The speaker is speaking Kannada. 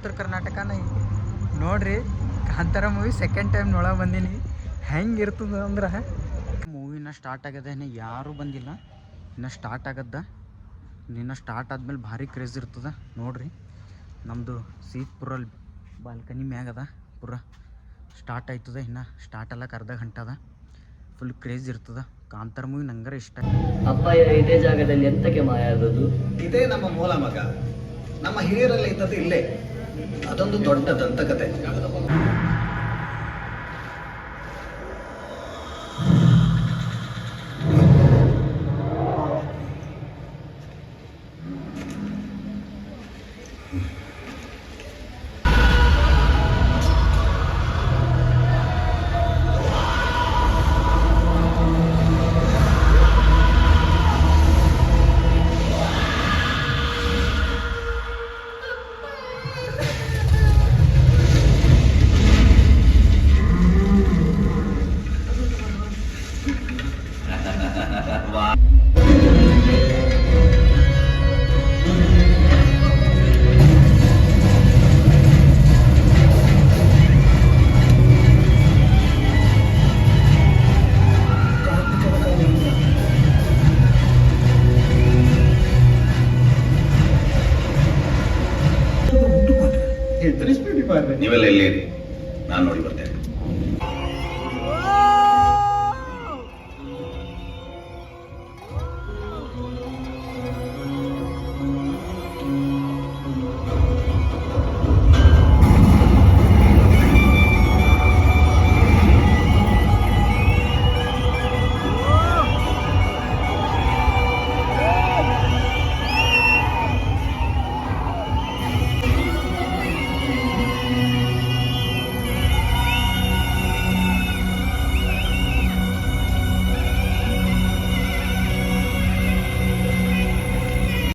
ಉತ್ತರ ಕರ್ನಾಟಕನ ನೋಡ್ರಿ ಕಾಂತಾರ ಮೂವಿ ಸೆಕೆಂಡ್ ಟೈಮ್ ನೋಡೋ ಬಂದೀನಿ. ಹೆಂಗೆ ಇರ್ತದ ಅಂದ್ರೆ ಮೂವಿನ ಸ್ಟಾರ್ಟ್ ಆಗ್ಯದ, ಇನ್ನು ಯಾರೂ ಬಂದಿಲ್ಲ, ಇನ್ನು ಸ್ಟಾರ್ಟ್ ಆಗದ್ದ. ಇನ್ನು ಸ್ಟಾರ್ಟ್ ಆದ್ಮೇಲೆ ಭಾರಿ ಕ್ರೇಜ್ ಇರ್ತದ ನೋಡ್ರಿ. ನಮ್ಮದು ಸೀಟ್ ಪುರಲ್ಲಿ ಬಾಲ್ಕನಿ ಮ್ಯಾಗದ, ಪೂರ ಸ್ಟಾರ್ಟ್ ಆಯ್ತದ. ಇನ್ನು ಸ್ಟಾರ್ಟ್ ಎಲ್ಲ ಅರ್ಧ ಗಂಟೆ ಅದ. ಫುಲ್ ಕ್ರೇಜ್ ಇರ್ತದ. ಕಾಂತಾರ ಮೂವಿ ನಂಗರ ಇಷ್ಟ. ಅಪ್ಪ ಇದೇ ಜಾಗದಲ್ಲಿ ಎಂತಕ್ಕೆ ಮಾಯ ಆದದ್ದು? ಇದೇ ನಮ್ಮ ಮೂಲ ಮಗ. ನಮ್ಮ ಹಿರಿಯರಲ್ಲಿ ಇದ್ದದ್ದು ಇಲ್ಲೇ. ಅದೊಂದು ದೊಡ್ಡ ದಂತಕತೆ. ನೀವೆಲ್ಲ ಎಲ್ಲಿರಿ, ನಾನು ನೋಡಿ ಬರ್ತೇನೆ.